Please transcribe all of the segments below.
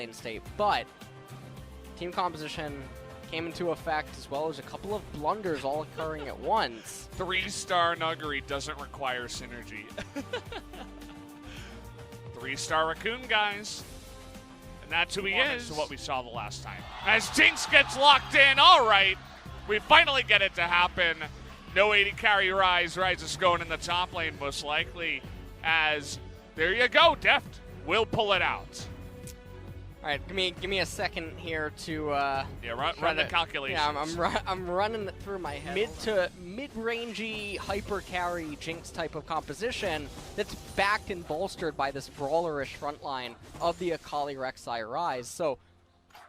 lane state, but team composition came into effect, as well as a couple of blunders all occurring at once. 3-star Nuguri doesn't require synergy. 3-star Raccoon, guys. And that's who he is. To what we saw the last time. As Jinx gets locked in, all right. We finally get it to happen. No 80 carry rise. Rise is going in the top lane, most likely. As, there you go, Deft will pull it out. All right, give me a second here to run the calculations. Yeah, I'm running it through my head. Mid-rangey hyper carry Jinx type of composition that's backed and bolstered by this brawlerish front line of the Akali Rek'Sai Rise. So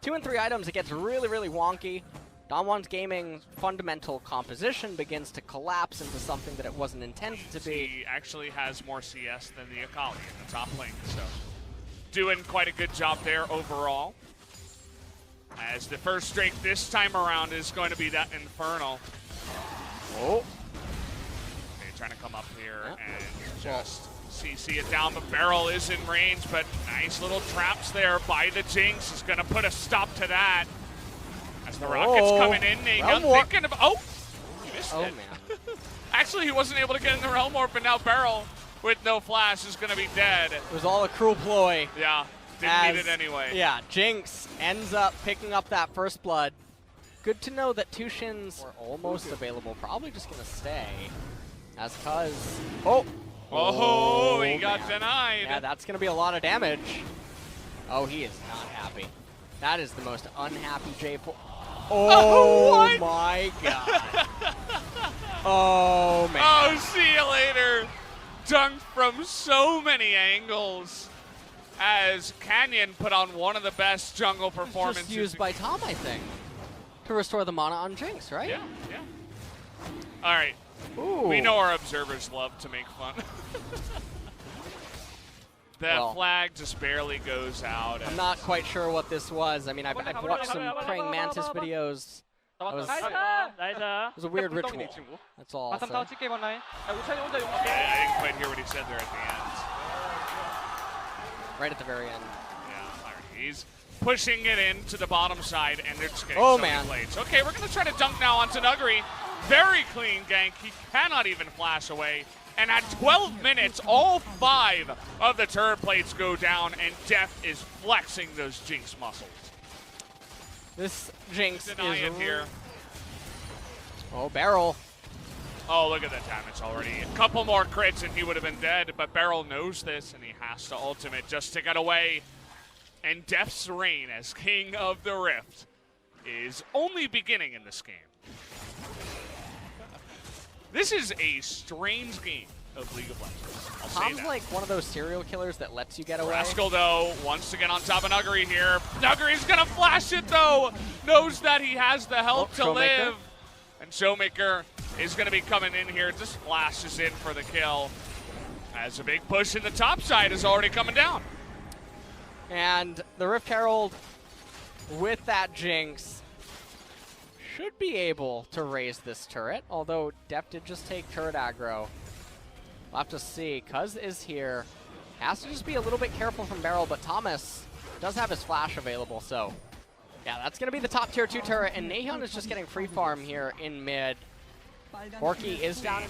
2 and 3 items, it gets really, really wonky. Damwon's gaming fundamental composition begins to collapse into something that it wasn't intended to be. He actually has more CS than the Akali in the top lane, so doing quite a good job there overall. As the first strike this time around is going to be that Infernal. Oh. Okay, trying to come up here and just CC it down. The barrel is in range, but nice little traps there by the Jinx is going to put a stop to that. As the rocket's coming in, thinking of, he missed it. Man. Actually, he wasn't able to get in the Realm Warp, but now Barrel with no flash is going to be dead. It was all a cruel ploy. Yeah, didn't need it anyway. Yeah, Jinx ends up picking up that first blood. Good to know that Tushins are almost available. Probably just going to stay. As Cuz. He got denied. Yeah, that's going to be a lot of damage. Oh, he is not happy. That is the most unhappy J4. Oh my god. Oh, man. Oh, see you later. Dunked from so many angles. As Canyon put on one of the best jungle performances. Just used by Tom, I think, to restore the mana on Jinx, right? Yeah. All right. Ooh. We know our observers love to make fun. The flag just barely goes out. I'm not quite sure what this was. I mean, I've watched some praying mantis videos. It was a weird ritual. That's all I'll say. I didn't quite hear what he said there at the end. Right at the very end. Yeah, he's pushing it into the bottom side, and they're just getting so many blades. Okay, we're going to try to dunk now onto Nuguri. Very clean gank. He cannot even flash away. And at 12 minutes, all 5 of the turret plates go down, and Deft is flexing those Jinx muscles. This Jinx is here. Oh, Barrel. Oh, look at the damage already. A couple more crits and he would have been dead, but Barrel knows this, and he has to ultimate just to get away. And Deft's reign as King of the Rift is only beginning in this game. This is a strange game of League of Legends. Tom's like one of those serial killers that lets you get away. Rascal, though, wants to get on top of Nuguri here. Nuguri's going to flash it, though. Knows that he has the health to live. And Showmaker is going to be coming in here. Just flashes in for the kill. As a big push in the top side is already coming down. And the Rift Herald, with that Jinx, should be able to raise this turret, although Deft did just take turret aggro. We'll have to see. Cuz is here. Has to just be a little bit careful from Barrel, but Thomas does have his flash available, so yeah, that's going to be the top tier 2 turret, and Nahyun is just getting free farm here in mid. Borky is down.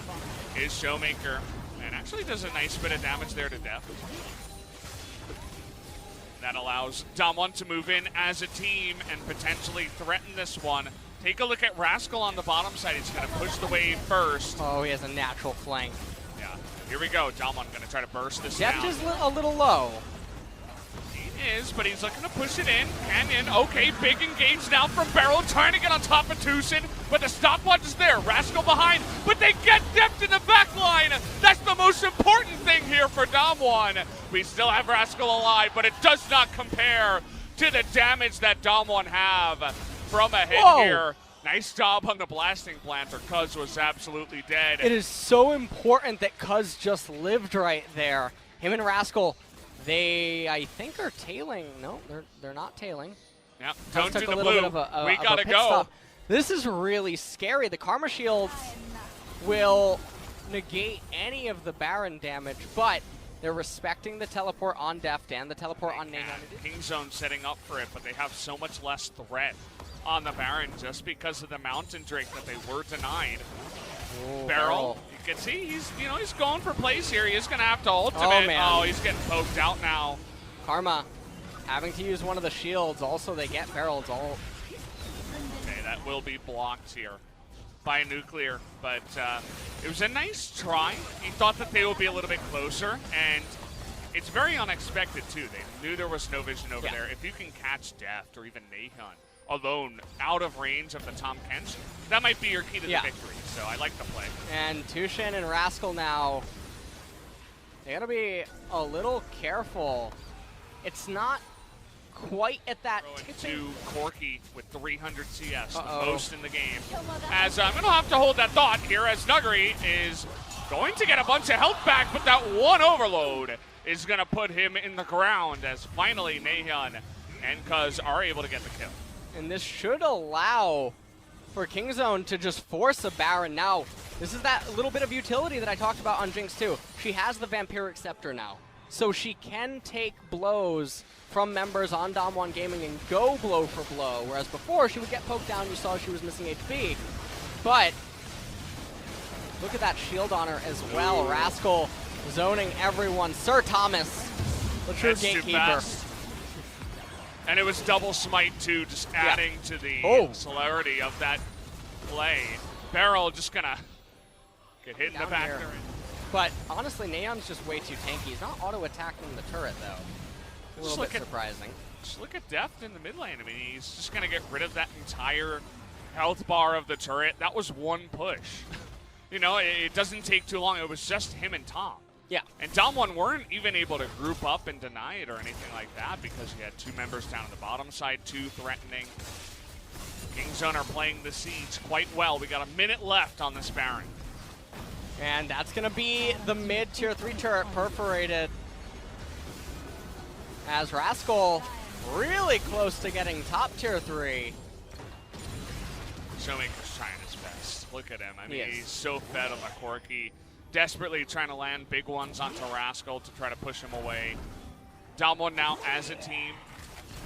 Is Showmaker, and actually does a nice bit of damage there to Deft. That allows Damwon to move in as a team and potentially threaten this one. Take a look at Rascal on the bottom side. He's going to push the wave first. Oh, he has a natural flank. Yeah. Here we go. Damwon going to try to burst this down. Deft is a little low. He is, but he's looking to push it in. Canyon, okay, big engage now from Barrel, trying to get on top of Tucson, but the stopwatch is there. Rascal behind, but they get Deft in the back line. That's the most important thing here for Damwon. We still have Rascal alive, but it does not compare to the damage that Damwon have from a hit here. Nice job on the blasting planter. Cuz was absolutely dead. It is so important that Cuz just lived right there. Him and Rascal, they, I think, are tailing. No, they're not tailing. Yeah, don't do the blue. We gotta go. Stop. This is really scary. The Karma Shields will negate any of the Baron damage, but They're respecting the teleport on Deft and the teleport on nhãn. Kingzone setting up for it, but they have so much less threat on the Baron just because of the Mountain Drake that they were denied. Ooh, Barrel, you can see he's going for plays here. He is going to have to ultimate. Oh, man. Oh, he's getting poked out now. Karma having to use one of the shields. Also, they get Barrel's ult. Okay, that will be blocked here by Nuclear, but it was a nice try. He thought that they would be a little bit closer, and it's very unexpected too. They knew there was no vision over there. If you can catch Deft or even nhãn alone out of range of the Tom Kench, that might be your key to the victory. So I like the play. And Tushin and Rascal now, they gotta be a little careful. It's not quite at that to Corky with 300 CS, the most in the game. As I'm going to have to hold that thought here as Nuguri is going to get a bunch of health back, but that one overload is going to put him in the ground as finally nhãn and Cuz are able to get the kill. And this should allow for Kingzone to just force a Baron now. This is that little bit of utility that I talked about on Jinx too. She has the Vampiric Scepter now, so she can take blows from members on Dom1 Gaming and go blow for blow, whereas before she would get poked down. You saw she was missing HP, but look at that shield on her as well. Rascal zoning everyone. Sir Thomas, the true gatekeeper. And it was double smite too, just adding to the celerity of that play. Barrel just gonna get hit in the back there. But honestly, nhãn's just way too tanky. He's not auto-attacking the turret though. A little bit surprising. Just look at Deft in the mid lane. I mean, he's just going to get rid of that entire health bar of the turret. That was one push. You know, it doesn't take too long. It was just him and Tom. Yeah. And Dom1 weren't even able to group up and deny it or anything like that because he had two members down on the bottom side, two threatening. Kingzone are playing the siege quite well. We got a minute left on this Baron. And that's going to be the mid tier 3 turret perforated. As Rascal really close to getting top tier 3. Showmaker's trying his best. Look at him. I mean, he's so fed on the Corky. Desperately trying to land big ones onto Rascal to try to push him away. Dom1 now as a team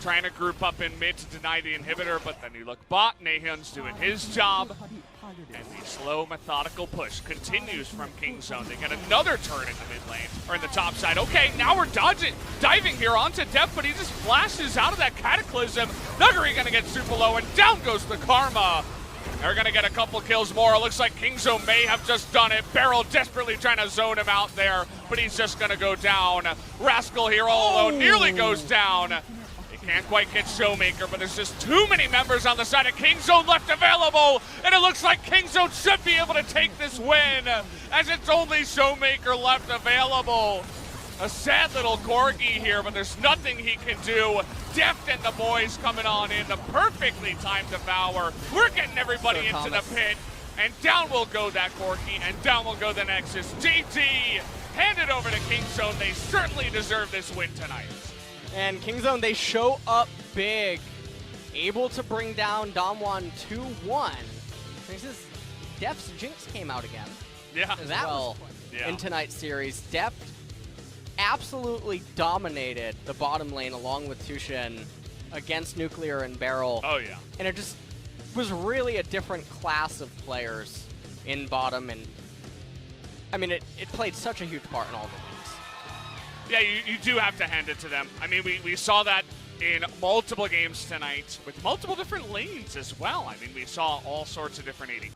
trying to group up in mid to deny the inhibitor, but then you look bot. nhãn's doing his job. And the slow, methodical push continues from Kingzone. They get another turn in the mid lane, or in the top side. Okay, now we're diving here onto Deft, but he just flashes out of that Cataclysm. Nuguri gonna get super low, and down goes the Karma. They're gonna get a couple kills more. It looks like Kingzone may have just done it. Barrel desperately trying to zone him out there, but he's just gonna go down. Rascal here all alone, nearly goes down. Can't quite get Showmaker, but there's just too many members on the side of Kingzone left available, and it looks like Kingzone should be able to take this win, as it's only Showmaker left available. A sad little Corgi here, but there's nothing he can do. Deft and the boys coming on in, the perfectly timed devour. We're getting everybody into the pit, and down will go that Corgi, and down will go the Nexus. GG, hand it over to Kingzone. They certainly deserve this win tonight. And Kingzone, they show up big, able to bring down Dom1 2-1. This is Deft's Jinx came out again. Yeah, that was in tonight's series. Deft absolutely dominated the bottom lane along with Tushin against Nuclear and Barrel. Oh yeah, and it just was really a different class of players in bottom, and I mean it played such a huge part in all the wins. Yeah, you do have to hand it to them. I mean, we saw that in multiple games tonight with multiple different lanes as well. I mean, we saw all sorts of different AD.